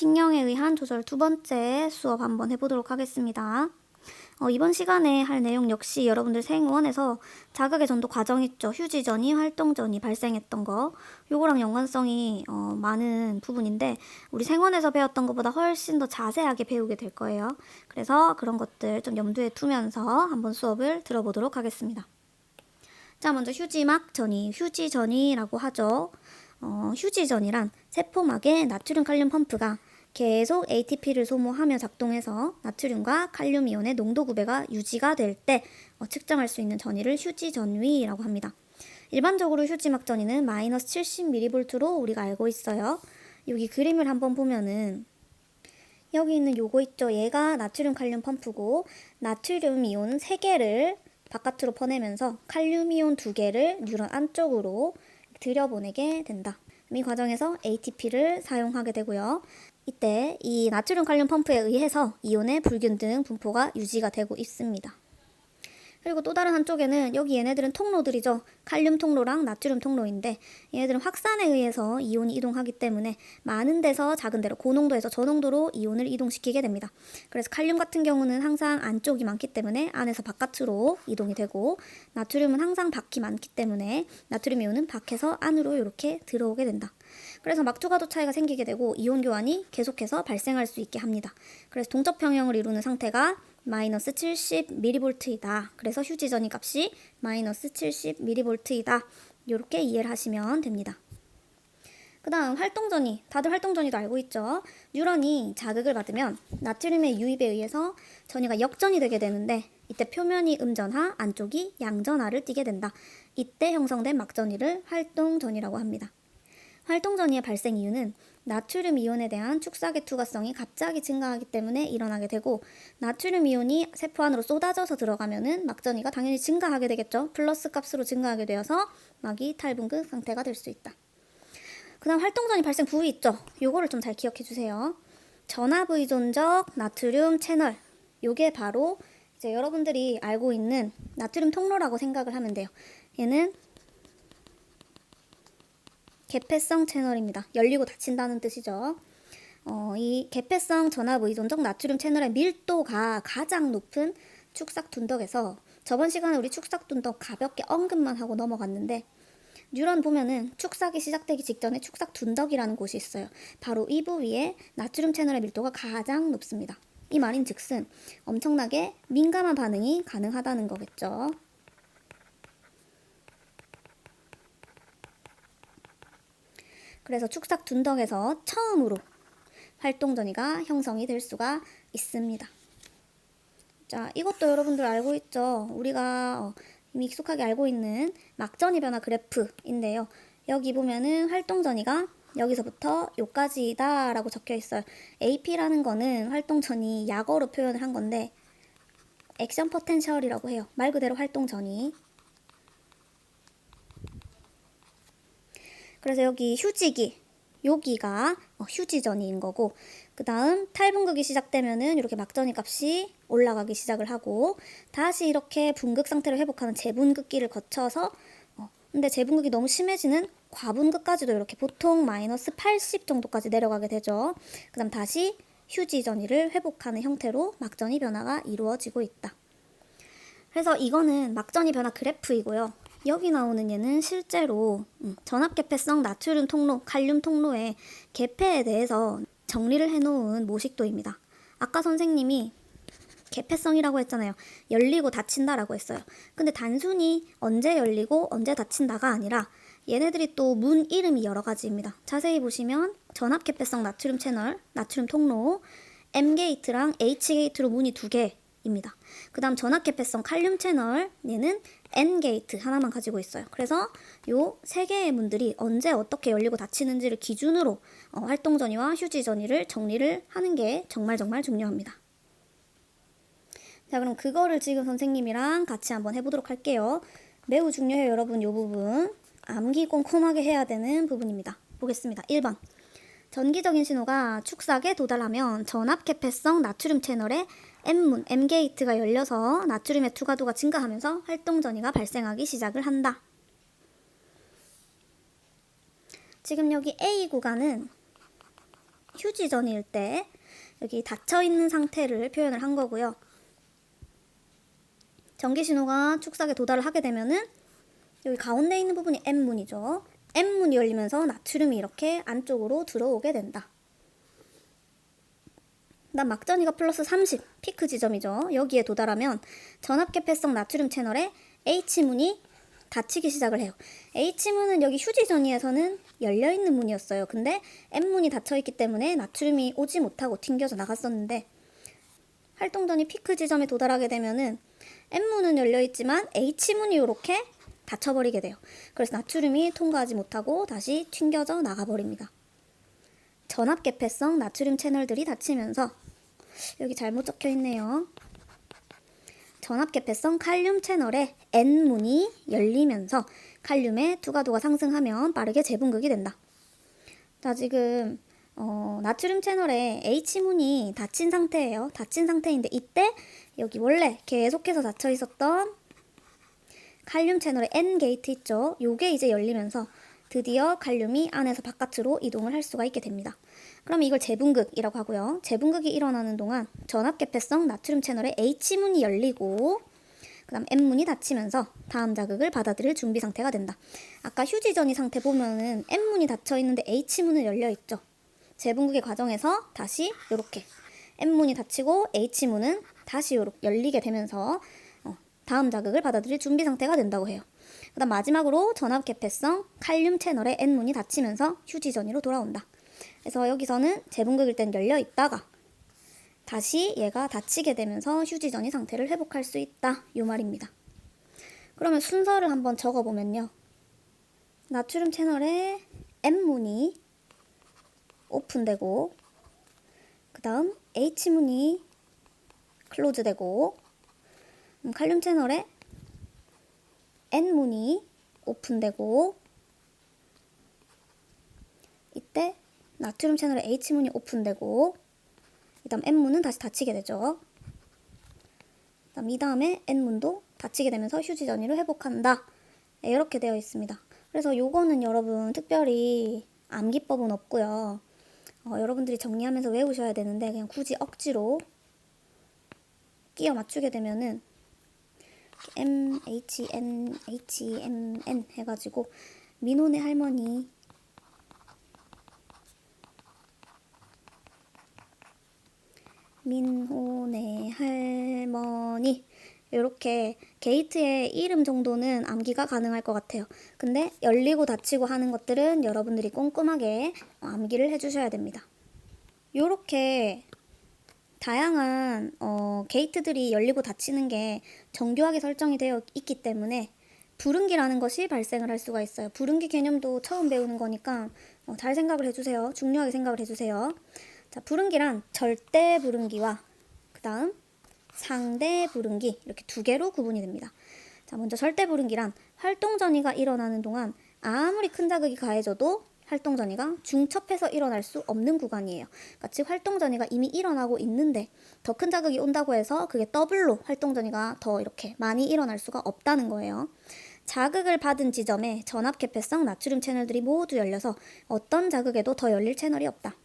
신경에 의한 조절 두 번째 수업 한번 해보도록 하겠습니다. 이번 시간에 할 내용 역시 여러분들 생원에서 자극의 전도 과정 있죠. 휴지 전이, 활동 전이 발생했던 거. 요거랑 연관성이 많은 부분인데 우리 생원에서 배웠던 것보다 훨씬 더 자세하게 배우게 될 거예요. 그래서 그런 것들 좀 염두에 두면서 한번 수업을 들어보도록 하겠습니다. 자, 먼저 휴지막 전이, 휴지 전이라고 하죠. 휴지 전이란 세포막의 나트륨 칼륨 펌프가 계속 ATP를 소모하며 작동해서 나트륨과 칼륨 이온의 농도 구배가 유지가 될 때 측정할 수 있는 전위를 휴지 전위라고 합니다. 일반적으로 휴지막 전위는 마이너스 70mV로 우리가 알고 있어요. 여기 그림을 한번 보면은 여기 있는 요거 있죠. 얘가 나트륨 칼륨 펌프고 나트륨 이온 3개를 바깥으로 퍼내면서 칼륨 이온 2개를 뉴런 안쪽으로 들여보내게 된다. 이 과정에서 ATP를 사용하게 되고요. 이때 이 나트륨 칼륨 펌프에 의해서 이온의 불균등 분포가 유지가 되고 있습니다. 그리고 또 다른 한쪽에는 여기 얘네들은 통로들이죠. 칼륨 통로랑 나트륨 통로인데 얘네들은 확산에 의해서 이온이 이동하기 때문에 많은 데서 작은 데로 고농도에서 저농도로 이온을 이동시키게 됩니다. 그래서 칼륨 같은 경우는 항상 안쪽이 많기 때문에 안에서 바깥으로 이동이 되고 나트륨은 항상 밖이 많기 때문에 나트륨 이온은 밖에서 안으로 이렇게 들어오게 된다. 그래서 막투가도 차이가 생기게 되고 이온 교환이 계속해서 발생할 수 있게 합니다. 그래서 동적 평형을 이루는 상태가 마이너스 70mV이다. 그래서 휴지 전위 값이 마이너스 70mV이다. 이렇게 이해를 하시면 됩니다. 그 다음 활동전위. 다들 활동전위도 알고 있죠. 뉴런이 자극을 받으면 나트륨의 유입에 의해서 전위가 역전이 되게 되는데 이때 표면이 음전하, 안쪽이 양전하를 띠게 된다. 이때 형성된 막전위를 활동전위라고 합니다. 활동전위의 발생 이유는 나트륨 이온에 대한 축삭의 투과성이 갑자기 증가하기 때문에 일어나게 되고 나트륨 이온이 세포 안으로 쏟아져서 들어가면은 막전위가 당연히 증가하게 되겠죠. 플러스 값으로 증가하게 되어서 막이 탈분극 상태가 될 수 있다. 그 다음 활동전위 발생 부위 있죠. 요거를 좀 잘 기억해 주세요. 전압 의존적 나트륨 채널. 요게 바로 이제 여러분들이 알고 있는 나트륨 통로라고 생각을 하면 돼요. 얘는 개폐성 채널입니다. 열리고 닫힌다는 뜻이죠. 이 개폐성 전압 의존적 나트륨 채널의 밀도가 가장 높은 축삭 둔덕에서 저번 시간에 우리 축삭 둔덕 가볍게 언급만 하고 넘어갔는데 뉴런 보면은 축삭이 시작되기 직전에 축삭 둔덕이라는 곳이 있어요. 바로 이 부위에 나트륨 채널의 밀도가 가장 높습니다. 이 말인 즉슨 엄청나게 민감한 반응이 가능하다는 거겠죠. 그래서 축삭 둔덕에서 처음으로 활동전위가 형성이 될 수가 있습니다. 자, 이것도 여러분들 알고 있죠? 우리가 이미 익숙하게 알고 있는 막전위 변화 그래프인데요. 여기 보면은 활동전위가 여기서부터 요까지다 라고 적혀 있어요. AP라는 거는 활동전위 약어로 표현을 한 건데 액션 포텐셜이라고 해요. 말 그대로 활동전위. 그래서 여기 휴지기, 여기가 휴지전위인 거고 그 다음 탈분극이 시작되면은 이렇게 막전위 값이 올라가기 시작을 하고 다시 이렇게 분극 상태로 회복하는 재분극기를 거쳐서 근데 재분극이 너무 심해지는 과분극까지도 이렇게 보통 마이너스 80 정도까지 내려가게 되죠. 그 다음 다시 휴지전위를 회복하는 형태로 막전위 변화가 이루어지고 있다. 그래서 이거는 막전위 변화 그래프이고요. 여기 나오는 얘는 실제로 전압개폐성 나트륨 통로, 칼륨 통로의 개폐에 대해서 정리를 해놓은 모식도입니다. 아까 선생님이 개폐성이라고 했잖아요. 열리고 닫힌다라고 했어요. 근데 단순히 언제 열리고 언제 닫힌다가 아니라 얘네들이 또 문 이름이 여러 가지입니다. 자세히 보시면 전압개폐성 나트륨 채널, 나트륨 통로, M게이트랑 H게이트로 문이 2개입니다. 그 다음 전압개폐성 칼륨 채널, 얘는 N게이트 하나만 가지고 있어요. 그래서 요 3개의 문들이 언제 어떻게 열리고 닫히는지를 기준으로 활동전위와 휴지전위를 정리를 하는 게 정말 중요합니다. 자, 그럼 그거를 지금 선생님이랑 같이 한번 해보도록 할게요. 매우 중요해요, 여러분. 요 부분 암기 꼼꼼하게 해야 되는 부분입니다. 보겠습니다. 1번. 전기적인 신호가 축삭에 도달하면 전압개폐성 나트륨 채널에 M문, M게이트가 열려서 나트륨의 투과도가 증가하면서 활동전위가 발생하기 시작을 한다. 지금 여기 A 구간은 휴지전일 때 여기 닫혀있는 상태를 표현을 한 거고요. 전기신호가 축삭에 도달을 하게 되면은 여기 가운데 있는 부분이 N문이죠. N문이 열리면서 나트륨이 이렇게 안쪽으로 들어오게 된다. 그다음 막전이가 플러스 30, 피크 지점이죠. 여기에 도달하면 전압개폐성 나트륨 채널에 H문이 닫히기 시작을 해요. H문은 여기 휴지전이에서는 열려있는 문이었어요. 근데 N문이 닫혀있기 때문에 나트륨이 오지 못하고 튕겨져 나갔었는데, 활동전이 피크 지점에 도달하게 되면은 N문은 열려있지만 H문이 이렇게 닫혀버리게 돼요. 그래서 나트륨이 통과하지 못하고 다시 튕겨져 나가버립니다. 전압개폐성 나트륨 채널들이 닫히면서, 여기 잘못 적혀있네요. 전압개폐성 칼륨 채널에 N문이 열리면서 칼륨의 투과도가 상승하면 빠르게 재분극이 된다. 자, 지금 나트륨 채널에 H문이 닫힌 상태예요. 닫힌 상태인데 이때 여기 원래 계속해서 닫혀 있었던 칼륨 채널의 N 게이트 있죠. 요게 이제 열리면서 드디어 칼륨이 안에서 바깥으로 이동을 할 수가 있게 됩니다. 그럼 이걸 재분극이라고 하고요. 재분극이 일어나는 동안 전압개폐성 나트륨 채널에 H문이 열리고 그 다음 N문이 닫히면서 다음 자극을 받아들일 준비 상태가 된다. 아까 휴지전이 상태 보면은 N문이 닫혀 있는데 H문은 열려 있죠. 재분극의 과정에서 다시 이렇게 N문이 닫히고 H문은 다시 이렇게 열리게 되면서 다음 자극을 받아들일 준비 상태가 된다고 해요. 그 다음 마지막으로 전압개폐성 칼륨 채널에 N문이 닫히면서 휴지전이로 돌아온다. 그래서 여기서는 재분극일 땐 열려 있다가 다시 얘가 닫히게 되면서 휴지전이 상태를 회복할 수 있다. 이 말입니다. 그러면 순서를 한번 적어보면요. 나트륨 채널에 N문이 오픈되고 그 다음 H문이 클로즈되고 칼륨 채널에 N문이 오픈되고 이때 나트륨 채널에 H문이 오픈되고 그 다음 N문은 다시 닫히게 되죠. 이 다음에 N문도 닫히게 되면서 휴지전이를 회복한다. 네, 이렇게 되어 있습니다. 그래서 요거는 여러분 특별히 암기법은 없고요. 여러분들이 정리하면서 외우셔야 되는데 그냥 굳이 억지로 끼워 맞추게 되면은 M, H, N, H, M, N 해가지고 민호네 할머니 민호네 할머니 이렇게 게이트의 이름 정도는 암기가 가능할 것 같아요. 근데 열리고 닫히고 하는 것들은 여러분들이 꼼꼼하게 암기를 해주셔야 됩니다. 이렇게 다양한 게이트들이 열리고 닫히는 게 정교하게 설정이 되어 있기 때문에 불응기라는 것이 발생을 할 수가 있어요. 불응기 개념도 처음 배우는 거니까 잘 생각을 해주세요. 중요하게 생각을 해주세요. 자, 불응기란 절대 불응기와 그 다음 상대 불응기 이렇게 두 개로 구분이 됩니다. 자, 먼저 절대 불응기란 활동전이가 일어나는 동안 아무리 큰 자극이 가해져도 활동전이가 중첩해서 일어날 수 없는 구간이에요. 그러니까 즉 활동전이가 이미 일어나고 있는데 더 큰 자극이 온다고 해서 그게 더블로 활동전이가 더 이렇게 많이 일어날 수가 없다는 거예요. 자극을 받은 지점에 전압개폐성 나트륨 채널들이 모두 열려서 어떤 자극에도 더 열릴 채널이 없다.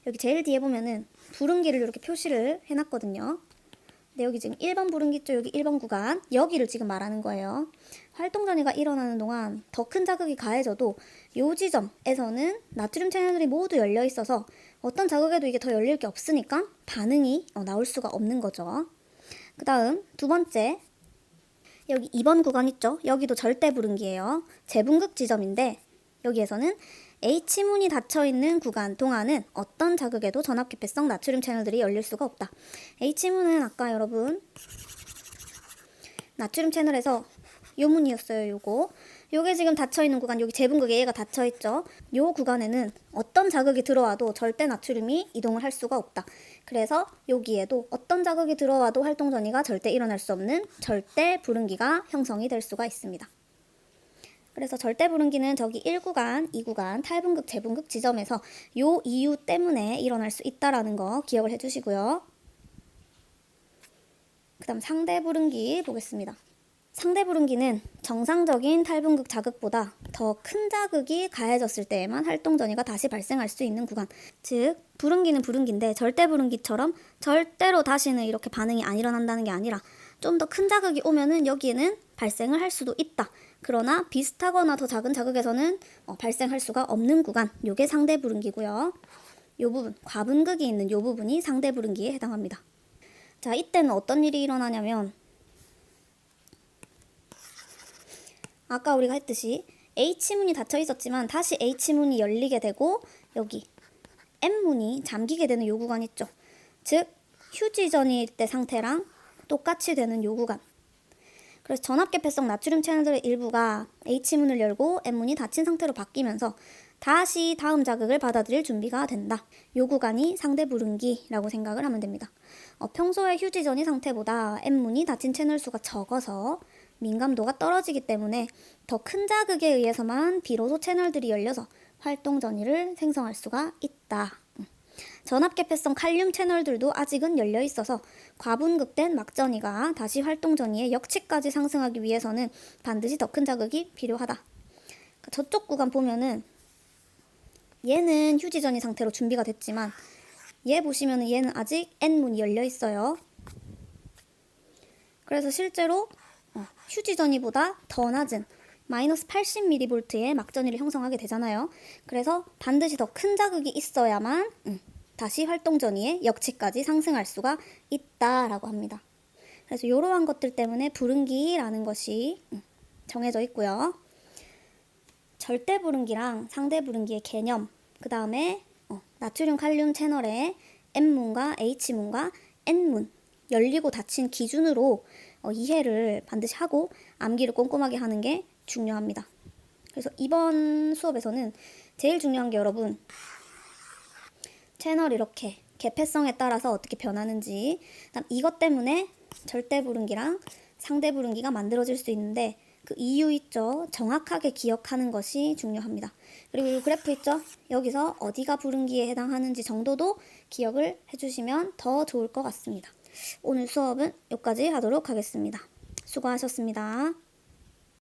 여기 제일 뒤에 보면은 불응기를 이렇게 표시를 해놨거든요. 근데 여기 지금 1번 불응기 쪽 여기 1번 구간 여기를 지금 말하는 거예요. 활동전이가 일어나는 동안 더 큰 자극이 가해져도 이 지점에서는 나트륨 채널들이 모두 열려 있어서 어떤 자극에도 이게 더 열릴 게 없으니까 반응이 나올 수가 없는 거죠. 그 다음 두 번째 여기 2번 구간 있죠. 여기도 절대 불응기예요. 재분극 지점인데 여기에서는 H문이 닫혀있는 구간 동안은 어떤 자극에도 전압개폐성 나트륨 채널들이 열릴 수가 없다. H문은 아까 여러분 나트륨 채널에서 요 문이었어요. 요게 지금 닫혀있는 구간, 여기 재분극에 얘가 닫혀있죠. 요 구간에는 어떤 자극이 들어와도 절대 나트륨이 이동을 할 수가 없다. 그래서 여기에도 어떤 자극이 들어와도 활동전이가 절대 일어날 수 없는 절대 불응기가 형성이 될 수가 있습니다. 그래서 절대 불응기는 저기 1구간, 2구간, 탈분극, 재분극 지점에서 요 이유 때문에 일어날 수 있다라는 거 기억을 해주시고요. 그 다음 상대 불응기 보겠습니다. 상대 부릉기는 정상적인 탈분극 자극보다 더 큰 자극이 가해졌을 때에만 활동전이가 다시 발생할 수 있는 구간. 즉, 부릉기는 부릉기인데 절대 부릉기처럼 절대로 다시는 이렇게 반응이 안 일어난다는 게 아니라 좀 더 큰 자극이 오면은 여기에는 발생을 할 수도 있다. 그러나 비슷하거나 더 작은 자극에서는 발생할 수가 없는 구간. 요게 상대 부릉기고요. 요 부분, 과분극이 있는 요 부분이 상대 부릉기에 해당합니다. 자, 이때는 어떤 일이 일어나냐면 아까 우리가 했듯이 H문이 닫혀 있었지만 다시 H문이 열리게 되고 여기 M문이 잠기게 되는 요 구간 있죠. 즉 휴지전일 때 상태랑 똑같이 되는 요 구간. 그래서 전압개폐성 나트륨 채널들의 일부가 H문을 열고 M문이 닫힌 상태로 바뀌면서 다시 다음 자극을 받아들일 준비가 된다. 요 구간이 상대 부릉기라고 생각을 하면 됩니다. 평소에 휴지전이 상태보다 M문이 닫힌 채널 수가 적어서 민감도가 떨어지기 때문에 더 큰 자극에 의해서만 비로소 채널들이 열려서 활동 전이를 생성할 수가 있다. 전압개폐성 칼륨 채널들도 아직은 열려 있어서 과분극된 막전이가 다시 활동 전이의 역치까지 상승하기 위해서는 반드시 더 큰 자극이 필요하다. 저쪽 구간 보면은 얘는 휴지전이 상태로 준비가 됐지만 얘 보시면은 얘는 아직 N문이 열려 있어요. 그래서 실제로 휴지전이보다 더 낮은 마이너스 80mV의 막전이를 형성하게 되잖아요. 그래서 반드시 더 큰 자극이 있어야만 다시 활동 전이의 역치까지 상승할 수가 있다라고 합니다. 그래서 이러한 것들 때문에 부릉기라는 것이 정해져 있고요. 절대 부릉기랑 상대 부릉기의 개념, 그 다음에 나트륨 칼륨 채널의 M문과 H문과 N문 열리고 닫힌 기준으로 이해를 반드시 하고 암기를 꼼꼼하게 하는 게 중요합니다. 그래서 이번 수업에서는 제일 중요한 게 여러분 채널 이렇게 개폐성에 따라서 어떻게 변하는지, 그다음 이것 때문에 절대 부릉기랑 상대 부릉기가 만들어질 수 있는데 그 이유 있죠. 정확하게 기억하는 것이 중요합니다. 그리고 이 그래프 있죠. 여기서 어디가 부릉기에 해당하는지 정도도 기억을 해주시면 더 좋을 것 같습니다. 오늘 수업은 여기까지 하도록 하겠습니다. 수고하셨습니다.